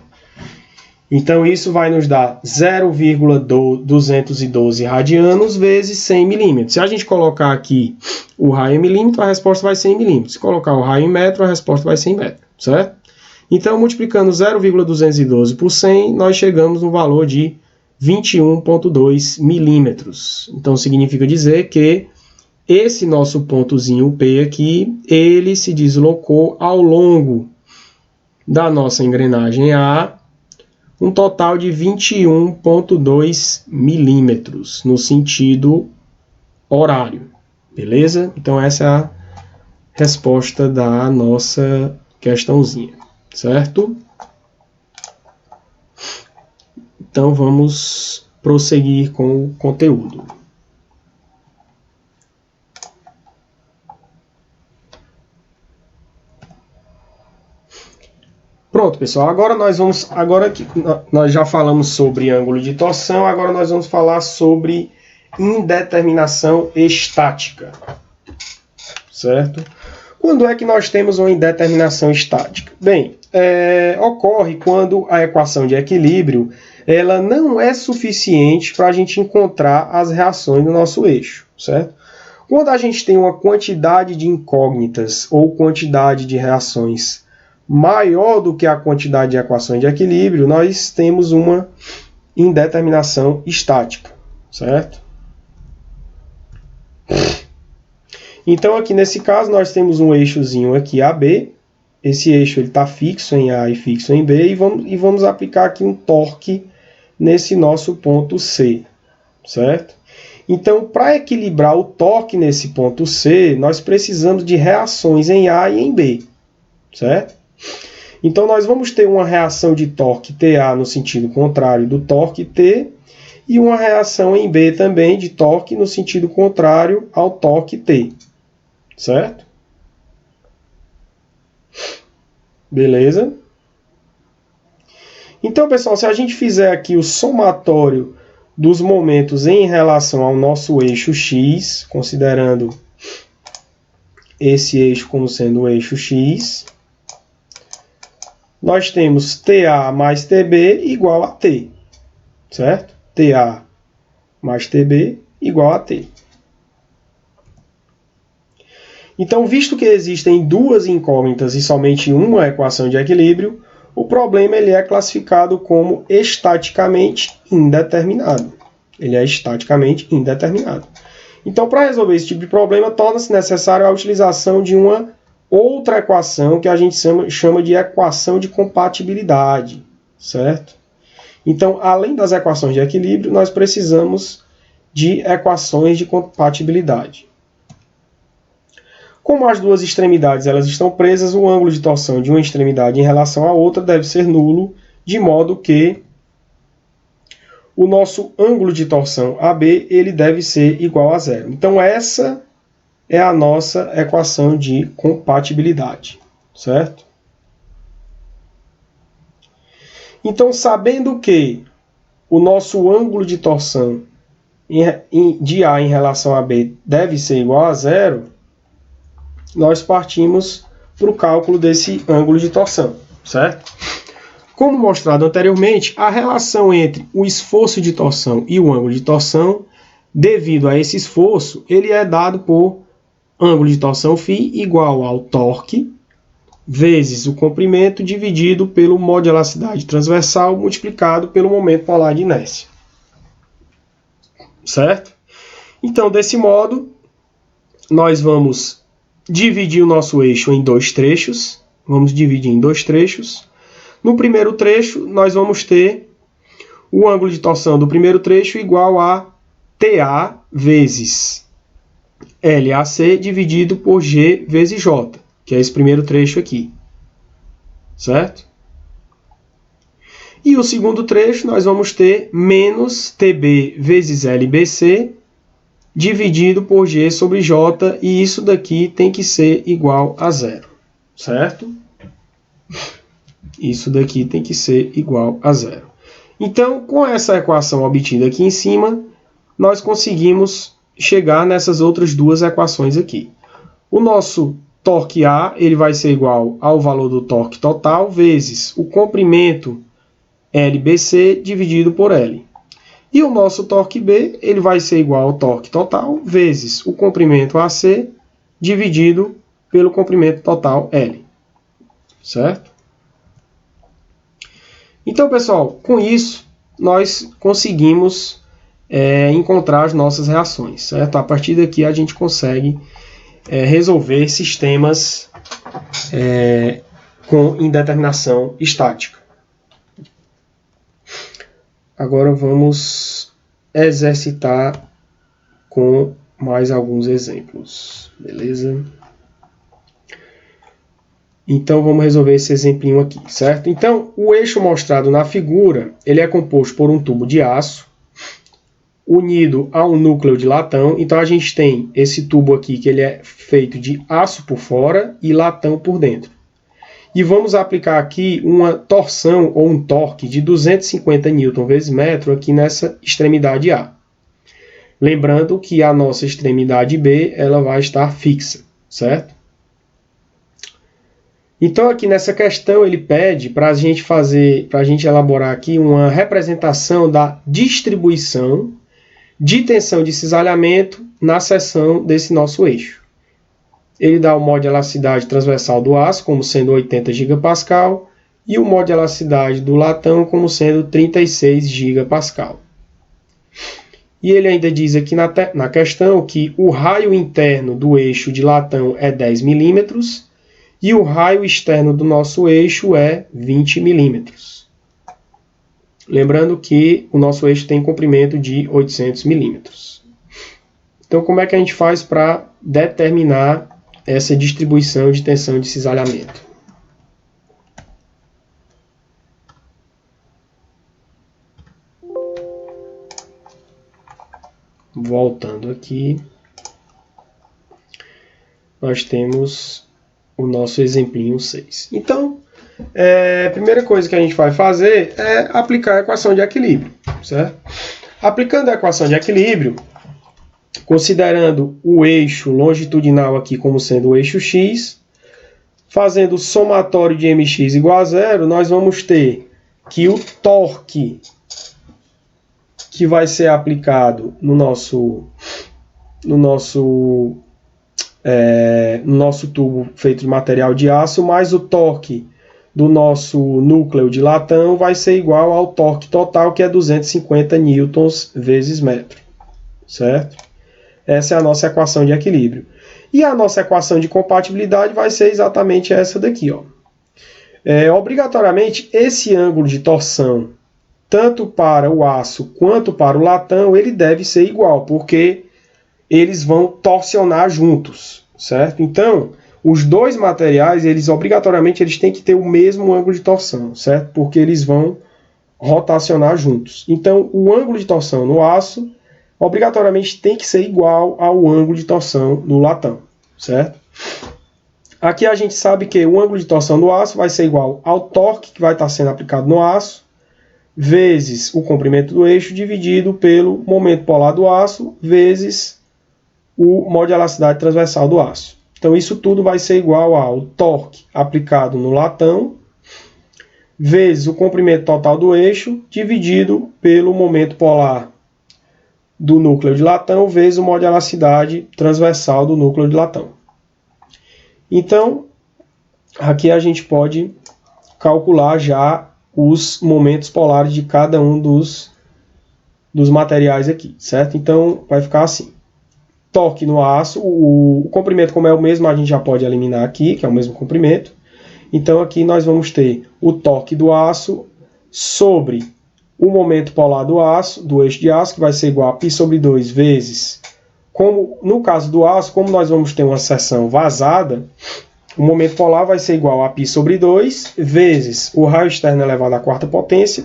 Então, isso vai nos dar 0,212 radianos vezes 100 milímetros. Se a gente colocar aqui o raio em milímetro, a resposta vai ser em milímetros. Se colocar o raio em metro, a resposta vai ser em metro, certo? Então, multiplicando 0,212 por 100, nós chegamos no valor de 21,2 milímetros. Então, significa dizer que esse nosso pontozinho P aqui, ele se deslocou ao longo da nossa engrenagem A, um total de 21,2 milímetros no sentido horário. Beleza? Então essa é a resposta da nossa questãozinha, certo? Então vamos prosseguir com o conteúdo. Pronto, pessoal. Agora que nós já falamos sobre ângulo de torção, agora nós vamos falar sobre indeterminação estática. Certo? Quando é que nós temos uma indeterminação estática? Bem, ocorre quando a equação de equilíbrio ela não é suficiente para a gente encontrar as reações do nosso eixo, certo? Quando a gente tem uma quantidade de incógnitas ou quantidade de reações maior do que a quantidade de equações de equilíbrio, nós temos uma indeterminação estática, certo? Então, aqui nesse caso, nós temos um eixozinho aqui AB. Esse eixo está fixo em A e fixo em B. E vamos aplicar aqui um torque nesse nosso ponto C, certo? Então, para equilibrar o torque nesse ponto C, nós precisamos de reações em A e em B, certo? Então, nós vamos ter uma reação de torque TA no sentido contrário do torque T e uma reação em B também de torque no sentido contrário ao torque T. Certo? Beleza? Então, pessoal, se a gente fizer aqui o somatório dos momentos em relação ao nosso eixo X, considerando esse eixo como sendo o eixo X, nós temos TA mais TB igual a T, certo? TA mais TB igual a T. Então, visto que existem duas incógnitas e somente uma equação de equilíbrio, o problema ele é classificado como estaticamente indeterminado. Ele é estaticamente indeterminado. Então, para resolver esse tipo de problema, torna-se necessário a utilização de uma outra equação que a gente chama de equação de compatibilidade, certo? Então, além das equações de equilíbrio, nós precisamos de equações de compatibilidade. Como as duas extremidades elas estão presas, o ângulo de torção de uma extremidade em relação à outra deve ser nulo, de modo que o nosso ângulo de torção AB ele deve ser igual a zero. Então, essa é a nossa equação de compatibilidade, certo? Então, sabendo que o nosso ângulo de torção de A em relação a B deve ser igual a zero, nós partimos para o cálculo desse ângulo de torção, certo? Como mostrado anteriormente, a relação entre o esforço de torção e o ângulo de torção, devido a esse esforço, ele é dado por ângulo de torção φ igual ao torque vezes o comprimento dividido pelo modo de elasticidade transversal multiplicado pelo momento polar de inércia. Certo? Então, desse modo, nós vamos dividir o nosso eixo em dois trechos. Vamos dividir em dois trechos. No primeiro trecho, nós vamos ter o ângulo de torção do primeiro trecho igual a TA vezes LAC dividido por G vezes J, que é esse primeiro trecho aqui. Certo? E o segundo trecho, nós vamos ter menos TB vezes LBC dividido por G sobre J, e isso daqui tem que ser igual a zero. Certo? Isso daqui tem que ser igual a zero. Então, com essa equação obtida aqui em cima, nós conseguimos chegar nessas outras duas equações aqui. O nosso torque A ele vai ser igual ao valor do torque total vezes o comprimento LBC dividido por L. E o nosso torque B ele vai ser igual ao torque total vezes o comprimento AC dividido pelo comprimento total L. Certo? Então, pessoal, com isso, nós conseguimos encontrar as nossas reações. Certo? A partir daqui, a gente consegue resolver sistemas com indeterminação estática. Agora, vamos exercitar com mais alguns exemplos. Beleza? Então, vamos resolver esse exemplinho aqui, certo? Então, o eixo mostrado na figura, ele é composto por um tubo de aço unido a um núcleo de latão. Então, a gente tem esse tubo aqui, que ele é feito de aço por fora e latão por dentro. E vamos aplicar aqui uma torção ou um torque de 250 Newton vezes metro aqui nessa extremidade A. Lembrando que a nossa extremidade B, ela vai estar fixa, certo? Então, aqui nessa questão, ele pede para a gente elaborar aqui uma representação da distribuição de tensão de cisalhamento na seção desse nosso eixo. Ele dá o modo de elasticidade transversal do aço como sendo 80 GPa e o modo de elasticidade do latão como sendo 36 GPa. E ele ainda diz aqui na questão que o raio interno do eixo de latão é 10 milímetros, e o raio externo do nosso eixo é 20 milímetros. Lembrando que o nosso eixo tem comprimento de 800 milímetros. Então, como é que a gente faz para determinar essa distribuição de tensão de cisalhamento? Voltando aqui, nós temos o nosso exemplinho 6. Então, a primeira coisa que a gente vai fazer é aplicar a equação de equilíbrio, certo? Aplicando a equação de equilíbrio, considerando o eixo longitudinal aqui como sendo o eixo x, fazendo o somatório de mx igual a zero, nós vamos ter que o torque que vai ser aplicado no nosso tubo feito de material de aço, mais o torque do nosso núcleo de latão vai ser igual ao torque total, que é 250 newtons vezes metro. Certo? Essa é a nossa equação de equilíbrio. E a nossa equação de compatibilidade vai ser exatamente essa daqui. Ó. Obrigatoriamente, esse ângulo de torção, tanto para o aço quanto para o latão, ele deve ser igual, porque eles vão torcionar juntos, certo? Então, os dois materiais, obrigatoriamente têm que ter o mesmo ângulo de torção, certo? Porque eles vão rotacionar juntos. Então, o ângulo de torção no aço, obrigatoriamente tem que ser igual ao ângulo de torção no latão, certo? Aqui a gente sabe que o ângulo de torção do aço vai ser igual ao torque que vai estar sendo aplicado no aço, vezes o comprimento do eixo, dividido pelo momento polar do aço, vezes o modo de elasticidade transversal do aço. Então, isso tudo vai ser igual ao torque aplicado no latão, vezes o comprimento total do eixo, dividido pelo momento polar do núcleo de latão vezes o mol de elasticidade transversal do núcleo de latão. Então, aqui a gente pode calcular já os momentos polares de cada um dos materiais aqui, certo? Então, vai ficar assim. Torque no aço, o comprimento, como é o mesmo, a gente já pode eliminar aqui, que é o mesmo comprimento. Então, aqui nós vamos ter o torque do aço sobre o momento polar do aço, do eixo de aço, que vai ser igual a π sobre 2 vezes, como no caso do aço, como nós vamos ter uma seção vazada, o momento polar vai ser igual a π sobre 2 vezes o raio externo elevado à quarta potência,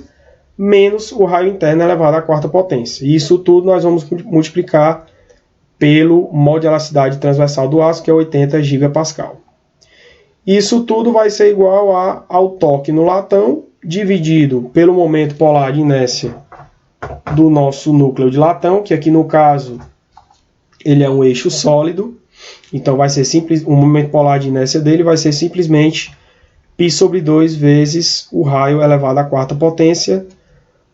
menos o raio interno elevado à quarta potência. E isso tudo nós vamos multiplicar pelo mol de elasticidade transversal do aço, que é 80 gigapascal. Isso tudo vai ser igual ao torque no latão, dividido pelo momento polar de inércia do nosso núcleo de latão, que aqui no caso ele é um eixo sólido. Então vai ser simples, o momento polar de inércia dele vai ser simplesmente π sobre 2 vezes o raio elevado à quarta potência,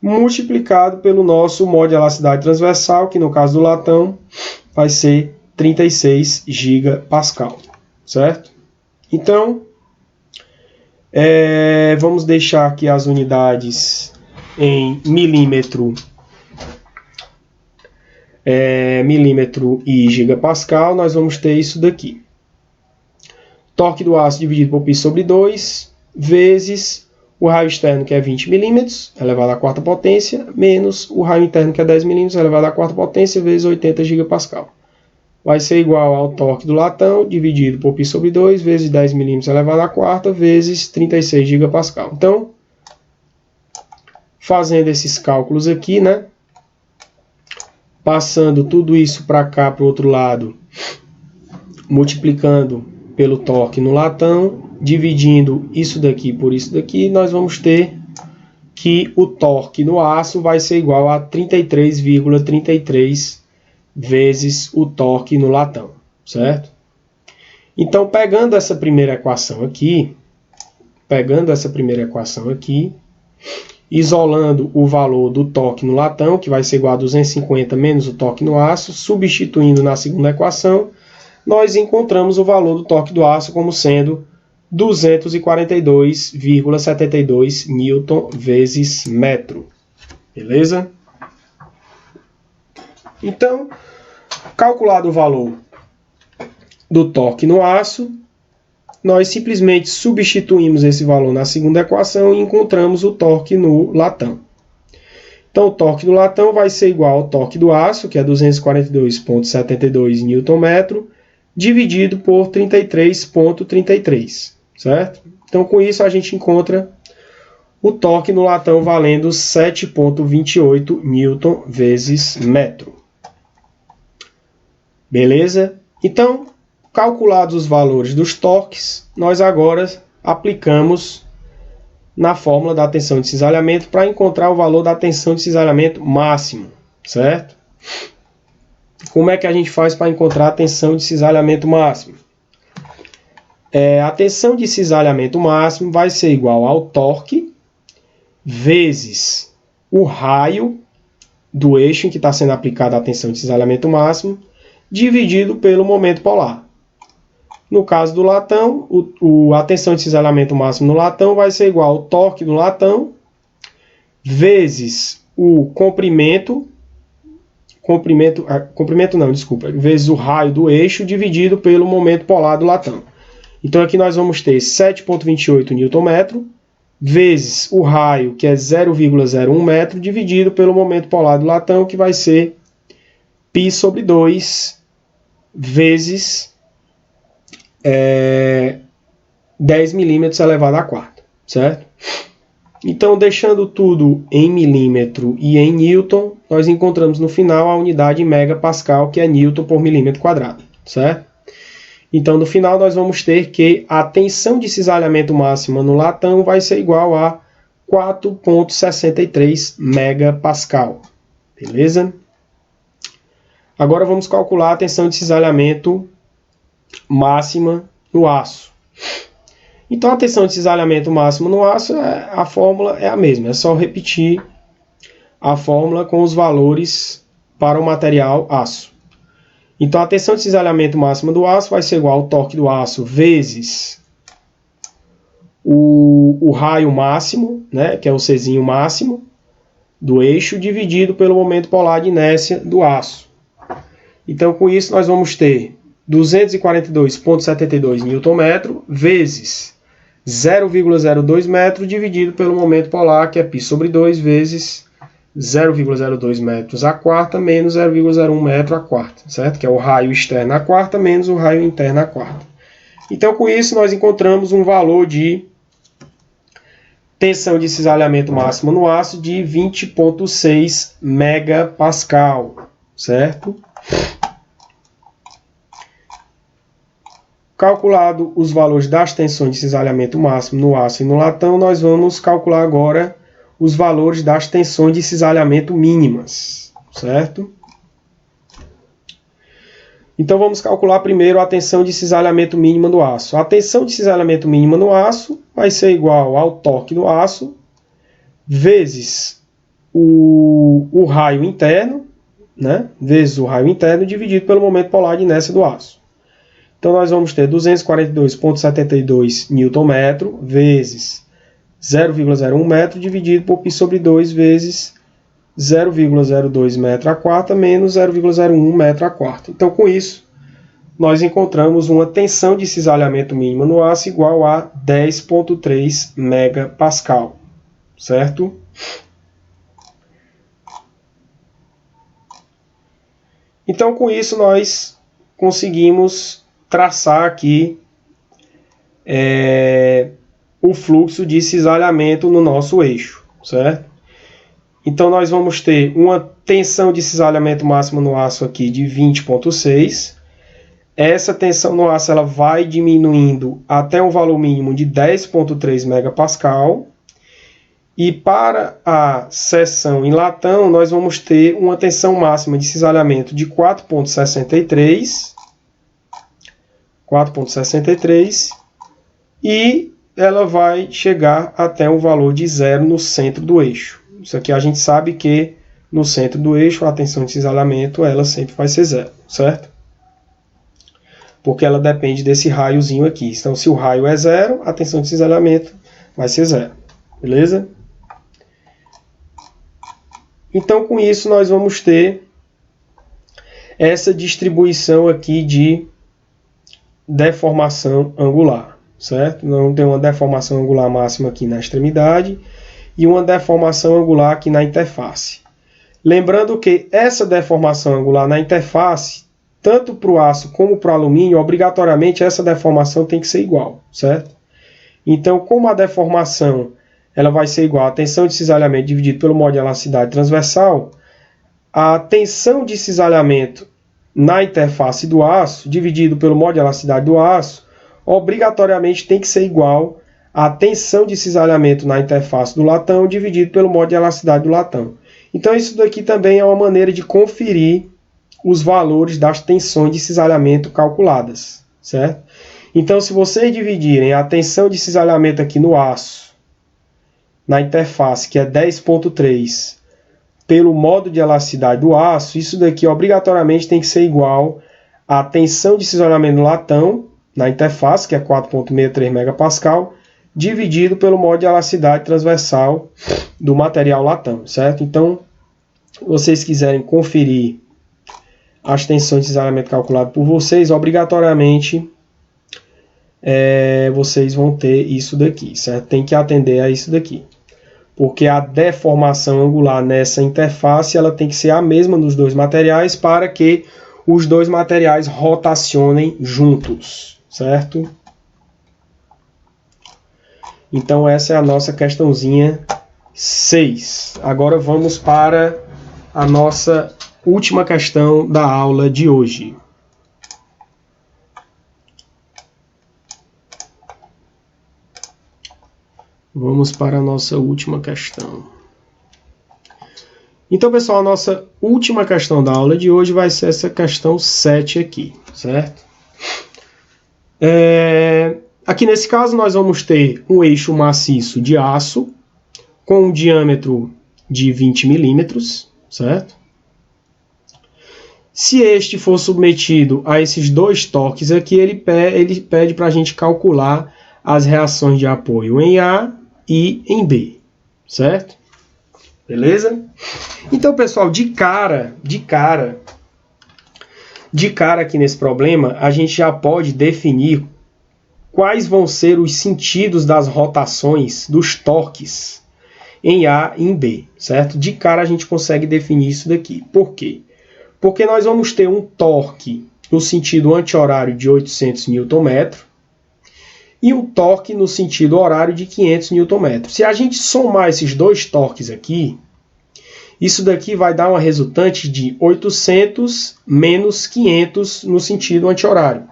multiplicado pelo nosso mol de elasticidade transversal, que no caso do latão vai ser 36 gigapascal, certo? Então, vamos deixar aqui as unidades em milímetro e gigapascal. Nós vamos ter isso daqui. Torque do aço dividido por π sobre 2, vezes o raio externo, que é 20 milímetros, elevado à quarta potência, menos o raio interno, que é 10 milímetros, elevado à quarta potência, vezes 80 gigapascal. Vai ser igual ao torque do latão, dividido por π sobre 2, vezes 10 milímetros elevado à quarta, vezes 36 gigapascal. Então, fazendo esses cálculos aqui, né? Passando tudo isso para cá, para o outro lado, multiplicando pelo torque no latão, dividindo isso daqui por isso daqui, nós vamos ter que o torque no aço vai ser igual a 33,33 vezes o torque no latão, certo? Então, pegando essa primeira equação aqui, isolando o valor do torque no latão, que vai ser igual a 250 menos o torque no aço, substituindo na segunda equação, nós encontramos o valor do torque do aço como sendo 242,72 newton vezes metro. Beleza? Então, calculado o valor do torque no aço, nós simplesmente substituímos esse valor na segunda equação e encontramos o torque no latão. Então, o torque do latão vai ser igual ao torque do aço, que é 242,72 Nm, dividido por 33,33, certo? Então, com isso, a gente encontra o torque no latão valendo 7,28 Newton vezes metro. Beleza? Então, calculados os valores dos torques, nós agora aplicamos na fórmula da tensão de cisalhamento para encontrar o valor da tensão de cisalhamento máximo, certo? Como é que a gente faz para encontrar a tensão de cisalhamento máximo? A tensão de cisalhamento máximo vai ser igual ao torque vezes o raio do eixo em que está sendo aplicada a tensão de cisalhamento máximo, dividido pelo momento polar. No caso do latão, a tensão de cisalhamento máximo no latão vai ser igual ao torque no latão vezes o vezes o raio do eixo dividido pelo momento polar do latão. Então aqui nós vamos ter 7,28 Nm vezes o raio, que é 0,01 metro, dividido pelo momento polar do latão, que vai ser π sobre 2 vezes 10 milímetros elevado à quarta, certo? Então, deixando tudo em milímetro e em newton, nós encontramos no final a unidade em megapascal, que é newton por milímetro quadrado, certo? Então, no final, nós vamos ter que a tensão de cisalhamento máxima no latão vai ser igual a 4,63 megapascal, beleza? Agora vamos calcular a tensão de cisalhamento máxima no aço. Então, a tensão de cisalhamento máximo no aço, a fórmula é a mesma. É só repetir a fórmula com os valores para o material aço. Então, a tensão de cisalhamento máxima do aço vai ser igual ao torque do aço vezes o raio máximo, né, que é o Czinho máximo do eixo, dividido pelo momento polar de inércia do aço. Então, com isso, nós vamos ter 242,72 Nm vezes 0,02 metro dividido pelo momento polar, que é π sobre 2, vezes 0,02 metros a quarta menos 0,01 metro a quarta, certo? Que é o raio externo a quarta menos o raio interno a quarta. Então, com isso, nós encontramos um valor de tensão de cisalhamento máxima no aço de 20,6 megapascal, certo? Calculado os valores das tensões de cisalhamento máximo no aço e no latão, nós vamos calcular agora os valores das tensões de cisalhamento mínimas, certo? Então vamos calcular primeiro a tensão de cisalhamento mínima do aço. A tensão de cisalhamento mínima no aço vai ser igual ao torque do aço vezes o raio interno, né? Vezes o raio interno dividido pelo momento polar de inércia do aço. Então nós vamos ter 242,72 Nm vezes 0,01 metro dividido por π sobre 2 vezes 0,02 metro a quarta menos 0,01 metro a quarta. Então, com isso, nós encontramos uma tensão de cisalhamento mínima no aço igual a 10,3 megapascal, certo? Então, com isso, nós conseguimos traçar aqui o fluxo de cisalhamento no nosso eixo, certo? Então, nós vamos ter uma tensão de cisalhamento máxima no aço aqui de 20,6. Essa tensão no aço ela vai diminuindo até um valor mínimo de 10,3 megapascal. E para a seção em latão, nós vamos ter uma tensão máxima de cisalhamento de 4,63 e ela vai chegar até um valor de 0 no centro do eixo. Isso aqui a gente sabe que no centro do eixo a tensão de cisalhamento ela sempre vai ser 0, certo? Porque ela depende desse raiozinho aqui. Então, se o raio é 0, a tensão de cisalhamento vai ser 0, beleza? Então, com isso, nós vamos ter essa distribuição aqui de deformação angular, certo? Não tem uma deformação angular máxima aqui na extremidade e uma deformação angular aqui na interface. Lembrando que essa deformação angular na interface, tanto para o aço como para o alumínio, obrigatoriamente essa deformação tem que ser igual, certo? Então, como a deformação ela vai ser igual à tensão de cisalhamento dividido pelo modo de elasticidade transversal, a tensão de cisalhamento na interface do aço, dividido pelo modo de elasticidade do aço, obrigatoriamente tem que ser igual à tensão de cisalhamento na interface do latão, dividido pelo modo de elasticidade do latão. Então, isso daqui também é uma maneira de conferir os valores das tensões de cisalhamento calculadas, certo? Então, se vocês dividirem a tensão de cisalhamento aqui no aço, na interface, que é 10,3, pelo modo de elasticidade do aço, isso daqui obrigatoriamente tem que ser igual à tensão de cisalhamento no latão, na interface, que é 4,63 megapascal, dividido pelo modo de elasticidade transversal do material latão, certo? Então, se vocês quiserem conferir as tensões de cisalhamento calculadas por vocês, obrigatoriamente vocês vão ter isso daqui, certo? Tem que atender a isso daqui. Porque a deformação angular nessa interface ela tem que ser a mesma nos dois materiais para que os dois materiais rotacionem juntos, certo? Então essa é a nossa questãozinha 6. Agora vamos para a nossa última questão da aula de hoje. Vamos para a nossa última questão. Então, pessoal, a nossa última questão da aula de hoje vai ser essa questão 7 aqui, certo? Aqui nesse caso nós vamos ter um eixo maciço de aço com um diâmetro de 20 milímetros, certo? Se este for submetido a esses dois torques aqui, ele pede para a gente calcular as reações de apoio em A e em B, certo? Beleza? Então, pessoal, de cara aqui nesse problema, a gente já pode definir quais vão ser os sentidos das rotações dos torques em A e em B, certo? De cara a gente consegue definir isso daqui. Por quê? Porque nós vamos ter um torque no sentido anti-horário de 800 Nm e um torque no sentido horário de 500 Nm. Se a gente somar esses dois torques aqui, isso daqui vai dar uma resultante de 800 menos 500 no sentido anti-horário.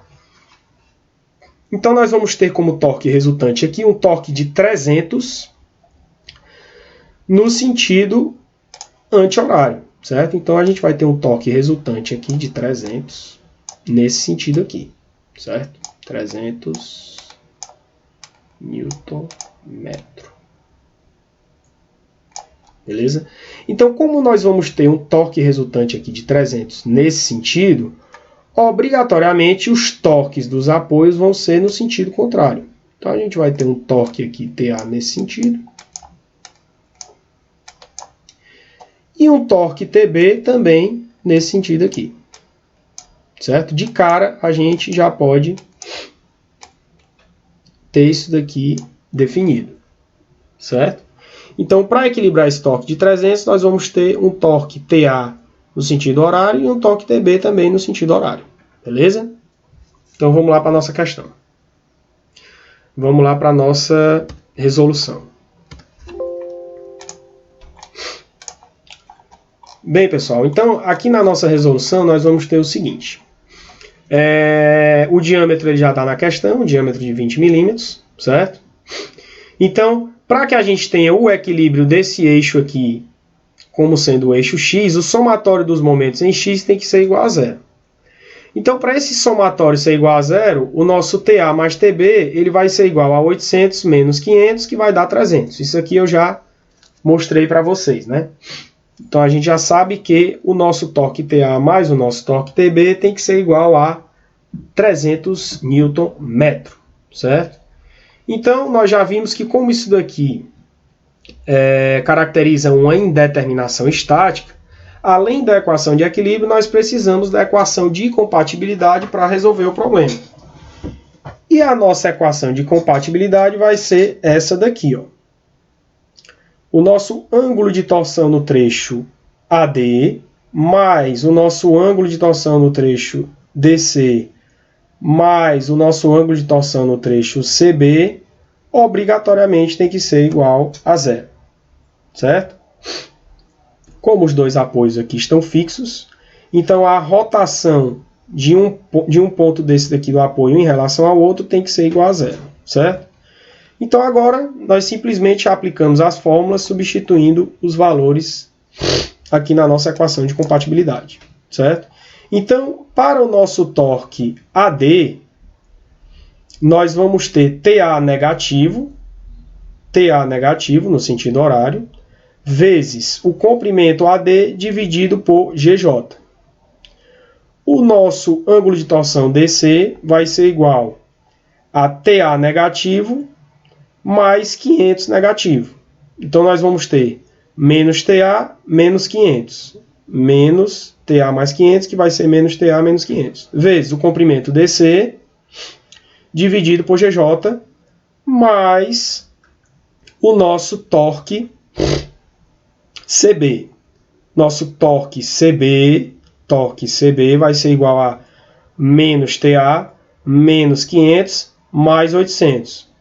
Então, nós vamos ter como torque resultante aqui um torque de 300 no sentido anti-horário, certo? Então, a gente vai ter um torque resultante aqui de 300 nesse sentido aqui, certo? 300 Nm. Beleza? Então, como nós vamos ter um torque resultante aqui de 300 nesse sentido, obrigatoriamente os torques dos apoios vão ser no sentido contrário. Então, a gente vai ter um torque aqui, TA, nesse sentido. E um torque TB também nesse sentido aqui. Certo? De cara, a gente já pode ter isso daqui definido. Certo? Então, para equilibrar esse torque de 300, nós vamos ter um torque TA no sentido horário e um torque TB também no sentido horário. Beleza? Então, vamos lá para a nossa questão. Vamos lá para a nossa resolução. Bem, pessoal, então, aqui na nossa resolução, nós vamos ter o seguinte. O diâmetro ele já está na questão, o diâmetro de 20 milímetros, certo? Então, para que a gente tenha o equilíbrio desse eixo aqui, como sendo o eixo x, o somatório dos momentos em x tem que ser igual a zero. Então, para esse somatório ser igual a zero, o nosso TA mais TB ele vai ser igual a 800 menos 500, que vai dar 300. Isso aqui eu já mostrei para vocês, né? Então, a gente já sabe que o nosso torque TA mais o nosso torque TB tem que ser igual a 300 Nm, certo? Então, nós já vimos que como isso daqui caracteriza uma indeterminação estática, além da equação de equilíbrio, nós precisamos da equação de compatibilidade para resolver o problema. E a nossa equação de compatibilidade vai ser essa daqui, ó. O nosso ângulo de torção no trecho AD, mais o nosso ângulo de torção no trecho DC, mais o nosso ângulo de torção no trecho CB, obrigatoriamente tem que ser igual a zero, certo? Como os dois apoios aqui estão fixos, então a rotação de um ponto desse daqui do apoio em relação ao outro tem que ser igual a zero, certo? Então agora nós simplesmente aplicamos as fórmulas substituindo os valores aqui na nossa equação de compatibilidade, certo? Então, para o nosso torque AD, nós vamos ter TA negativo no sentido horário, vezes o comprimento AD dividido por GJ. O nosso ângulo de torção DC vai ser igual a TA negativo mais 500 negativo. Então, nós vamos ter menos TA menos 500. Menos TA mais 500, que vai ser menos TA menos 500. Vezes o comprimento DC, dividido por GJ, mais o nosso torque CB. Nosso torque CB vai ser igual a menos TA menos 500 mais 800.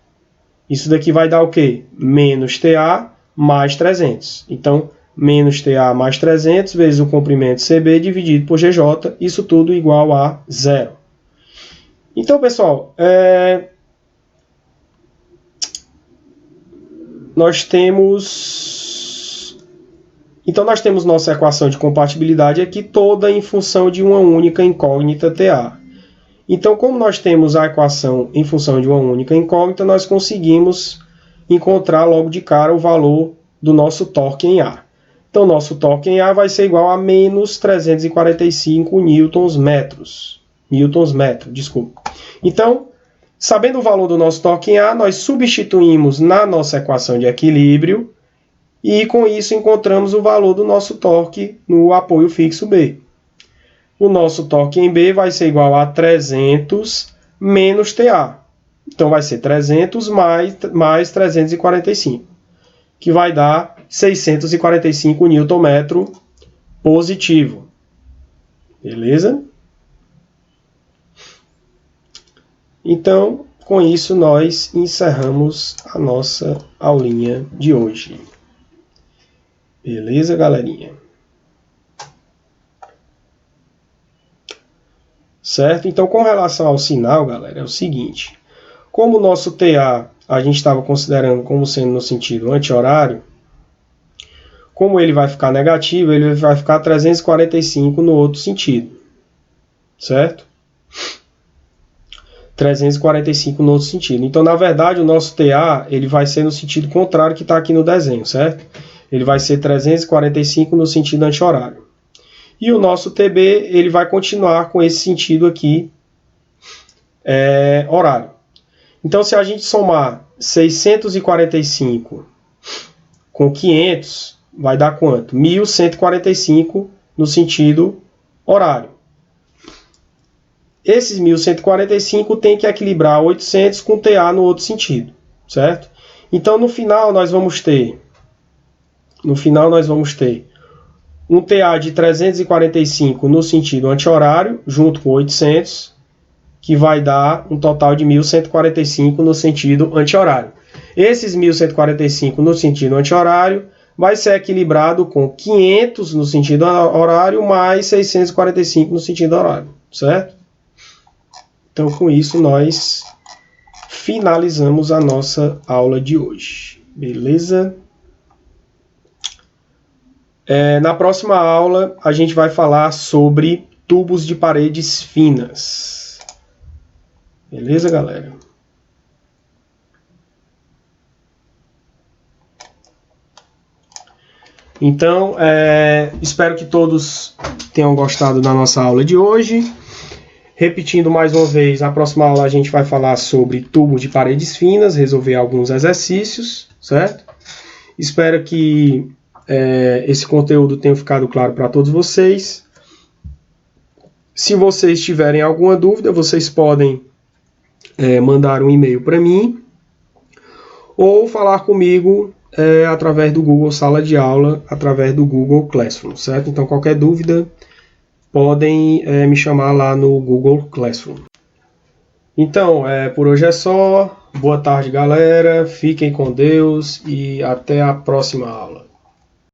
Isso daqui vai dar o quê? Menos TA mais 300. Então, menos TA mais 300 vezes o comprimento CB dividido por GJ, isso tudo igual a zero. Então, pessoal, nós temos nossa equação de compatibilidade aqui toda em função de uma única incógnita TA. Então, como nós temos a equação em função de uma única incógnita, nós conseguimos encontrar logo de cara o valor do nosso torque em A. Então, nosso torque em A vai ser igual a menos 345 newtons-metro. Então, sabendo o valor do nosso torque em A, nós substituímos na nossa equação de equilíbrio e, com isso, encontramos o valor do nosso torque no apoio fixo B. O nosso torque em B vai ser igual a 300 menos TA. Então, vai ser 300 mais 345, que vai dar 645 Nm positivo. Beleza? Então, com isso, nós encerramos a nossa aulinha de hoje. Beleza, galerinha? Certo? Então, com relação ao sinal, galera, é o seguinte. Como o nosso TA a gente estava considerando como sendo no sentido anti-horário, como ele vai ficar negativo, ele vai ficar 345 no outro sentido. Certo? 345 no outro sentido. Então, na verdade, o nosso TA ele vai ser no sentido contrário que está aqui no desenho, certo? Ele vai ser 345 no sentido anti-horário. E o nosso TB ele vai continuar com esse sentido aqui, horário. Então, se a gente somar 645 com 500, vai dar quanto? 1.145 no sentido horário. Esses 1.145 tem que equilibrar 800 com TA no outro sentido, certo? Então, no final, nós vamos ter um TA de 345 no sentido anti-horário, junto com 800, que vai dar um total de 1.145 no sentido anti-horário. Esses 1.145 no sentido anti-horário vai ser equilibrado com 500 no sentido horário, mais 645 no sentido horário, certo? Então, com isso, nós finalizamos a nossa aula de hoje. Beleza? Na próxima aula, a gente vai falar sobre tubos de paredes finas. Beleza, galera? Então, espero que todos tenham gostado da nossa aula de hoje. Repetindo mais uma vez, na próxima aula a gente vai falar sobre tubos de paredes finas, resolver alguns exercícios, certo? Espero que esse conteúdo tenha ficado claro para todos vocês. Se vocês tiverem alguma dúvida, vocês podem mandar um e-mail para mim ou falar comigo através do Google Sala de Aula, através do Google Classroom, certo? Então, qualquer dúvida, podem me chamar lá no Google Classroom. Então, por hoje é só. Boa tarde, galera. Fiquem com Deus e até a próxima aula.